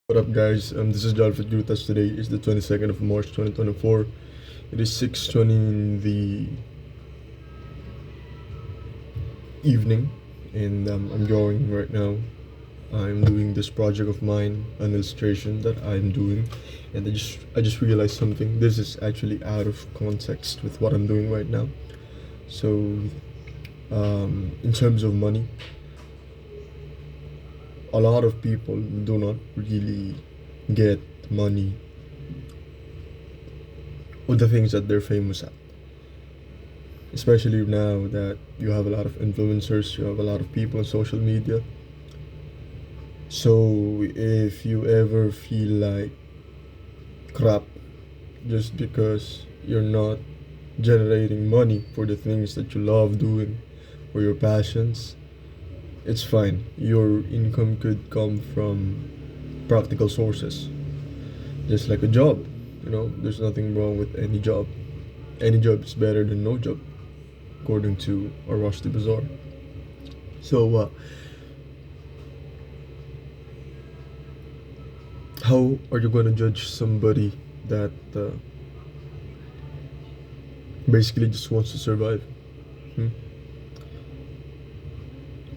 What up, guys? This is Jalfit Gutas. Today is the 22nd of March 2024. It is 6:20 in the evening, and I'm drawing right now. I'm doing this project of mine, an illustration that I'm doing, and I just realized something. This is actually out of context with what I'm doing right now. So, in terms of money, a lot of people do not really get money with the things that they're famous at, especially now that you have a lot of influencers, you have a lot of people on social media. So if you ever feel like crap just because you're not generating money for the things that you love doing or your passions, it's fine. Your income could come from practical sources, just like a job. There's nothing wrong with any job. Any job is better than no job, according to Rusty Bazaar. So, how are you gonna judge somebody that basically just wants to survive? Hmm?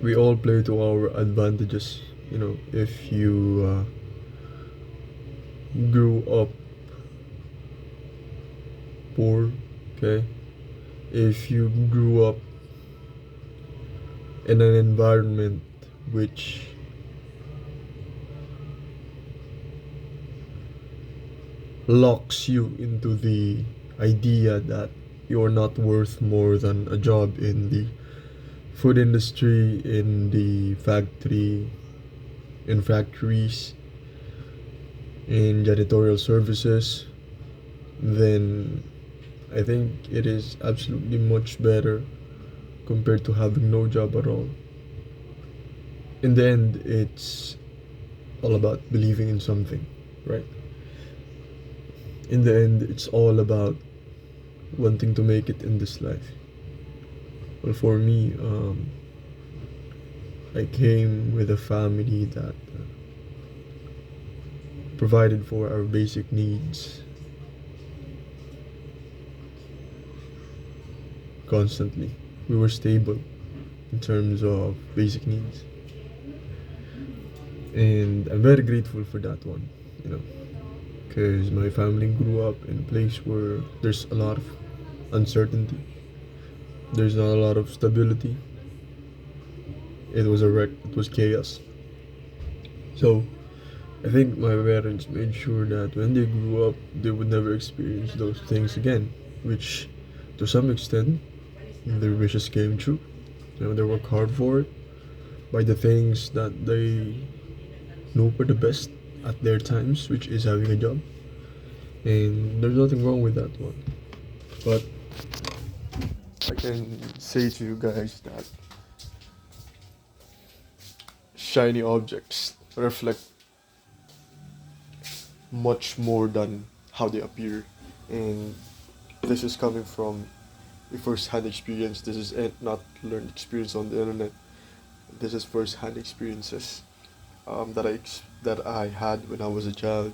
We all play to our advantages. If you grew up poor, okay, if you grew up in an environment which locks you into the idea that you're not worth more than a job in the food industry, in the in factories, in janitorial services, then I think it is absolutely much better compared to having no job at all. In the end, it's all about believing in something, right? In the end, it's all about wanting to make it in this life. Well, for me, I came with a family that provided for our basic needs constantly. We were stable in terms of basic needs, and I'm very grateful for that one. You know, because my family grew up in a place where there's a lot of uncertainty. There's not a lot of stability. It was a wreck. It was chaos. So I think my parents made sure that when they grew up, they would never experience those things again, which to some extent, their wishes came true. They worked hard for it by the things that they knew were the best at their times, which is having a job. And there's nothing wrong with that one. But I can say to you guys that shiny objects reflect much more than how they appear. And this is coming from a first-hand experience. This is not learned experience on the internet. This is first-hand experiences that I had when I was a child,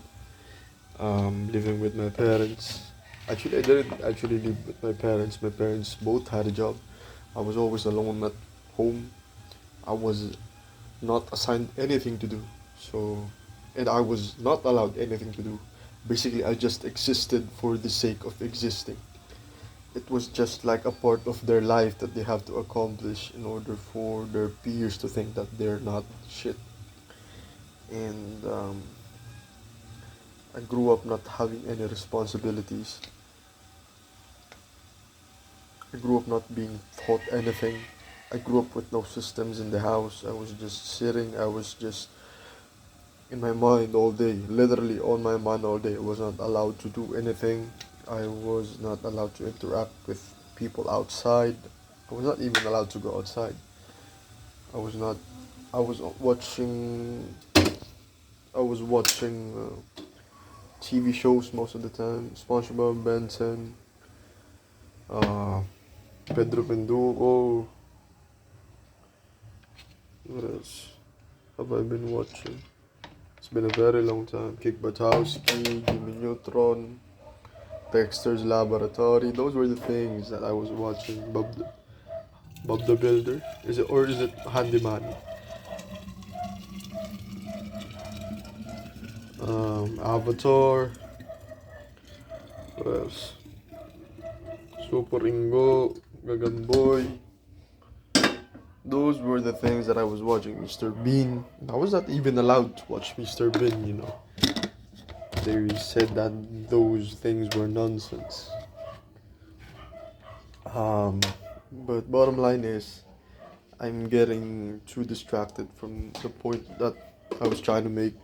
living with my parents. Actually, I didn't actually live with my parents. My parents both had a job. I was always alone at home. I was not assigned anything to do. So, and I was not allowed anything to do. Basically, I just existed for the sake of existing. It was just like a part of their life that they have to accomplish in order for their peers to think that they're not shit. And I grew up not having any responsibilities. I grew up not being taught anything. I grew up with no systems in the house. I was just sitting. I was just in my mind all day, literally on my mind all day. I was not allowed to do anything. I was not allowed to interact with people outside. I was not even allowed to go outside. I was not. I was watching. I was watching TV shows most of the time. SpongeBob, Ben 10, uh, Pedro Pendugo. What else have I been watching? It's been a very long time. Kick Batowski, Jimmy Neutron, Dexter's Laboratory. Those were the things that I was watching. Bob the Builder. Is it Handyman? Avatar. What else? Super Ingo, Gagan. Those were the things that I was watching. Mr. Bean. I was not even allowed to watch Mr. Bean. They said that those things were nonsense. Um, but bottom line is, I'm getting too distracted from the point that I was trying to make.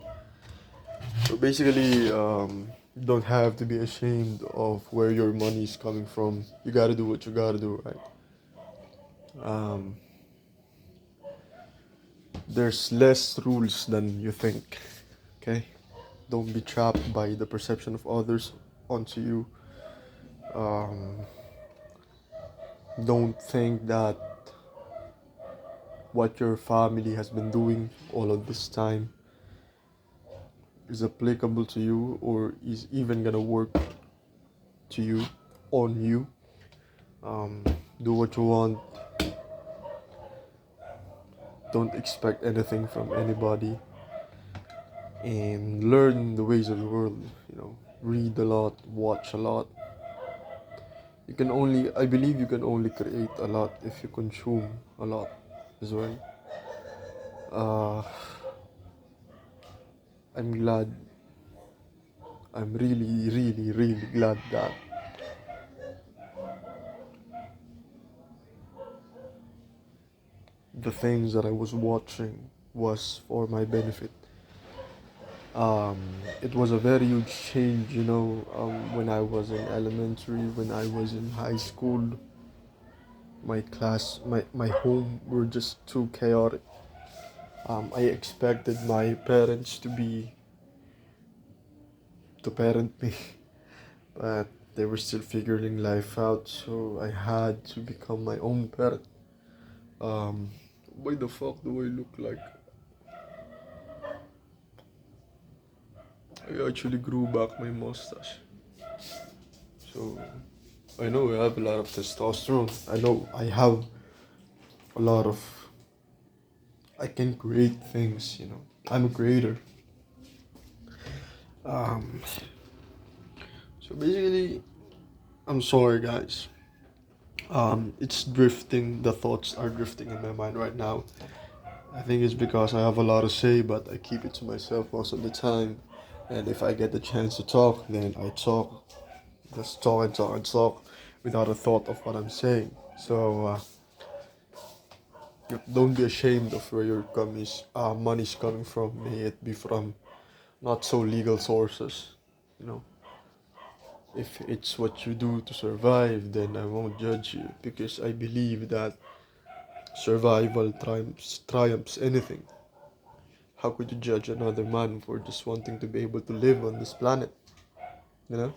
So basically, you don't have to be ashamed of where your money is coming from. You gotta do what you gotta do, right? Um, there's less rules than you think, okay? Don't be trapped by the perception of others onto you. Um, don't think that what your family has been doing all of this time is applicable to you or is even gonna work to you on you. Um, do what you want. Don't expect anything from anybody, and learn the ways of the world. Read a lot, watch a lot. I believe you can only create a lot if you consume a lot as well. Uh, I'm glad. I'm really, really, really glad that the things that I was watching was for my benefit. Um, it was a very huge change, when I was in elementary, when I was in high school. My home were just too chaotic. I expected my parents to parent me, but they were still figuring life out, so I had to become my own parent. Um, why the fuck do I look like I actually grew back my mustache? So I know I have a lot of testosterone. I know I have a lot of. I can create things. I'm a creator. Um, so basically, I'm sorry, guys. It's drifting. The thoughts are drifting in my mind right now. I think it's because I have a lot to say, but I keep it to myself most of the time. And if I get the chance to talk, then I talk. Just talk and talk and talk without a thought of what I'm saying. So don't be ashamed of where your money's coming from. May it be from not so legal sources. You know, if it's what you do to survive, then I won't judge you because I believe that survival triumphs anything. How could you judge another man for just wanting to be able to live on this planet? You know?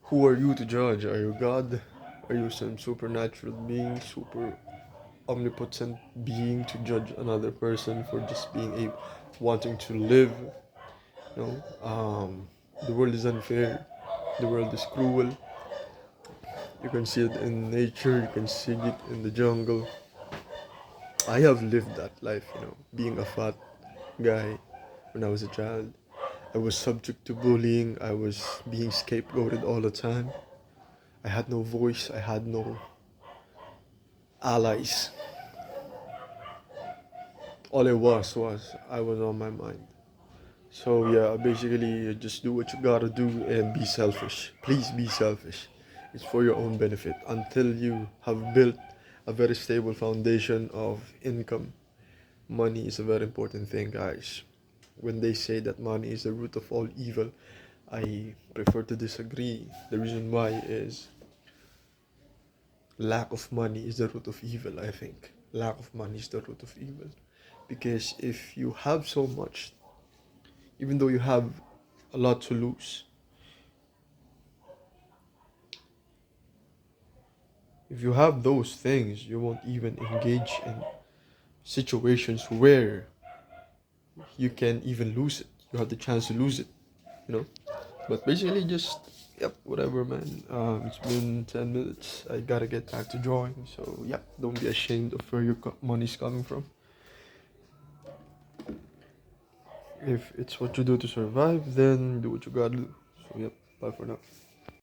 Who are you to judge? Are you God? Are you some supernatural being, super omnipotent being to judge another person for just being wanting to live? The world is unfair. The world is cruel. You can see it in nature. You can see it in the jungle. I have lived that life, being a fat guy when I was a child. I was subject to bullying. I was being scapegoated all the time. I had no voice. I had no allies. All it was I was on my mind. So yeah, basically just do what you gotta do and be selfish. Please be selfish. It's for your own benefit until you have built a very stable foundation of income. Money is a very important thing, guys. When they say that money is the root of all evil, I prefer to disagree. The reason why is lack of money is the root of evil, I think. Lack of money is the root of evil. Because if you have so much, even though you have a lot to lose, if you have those things, you won't even engage in situations where you can even lose it. You have the chance to lose it, you know. But basically, just yep, whatever, man. It's been 10 minutes. I gotta get back to drawing. So yep, don't be ashamed of where your money's coming from. If it's what you do to survive, then do what you gotta do. So yep, bye for now.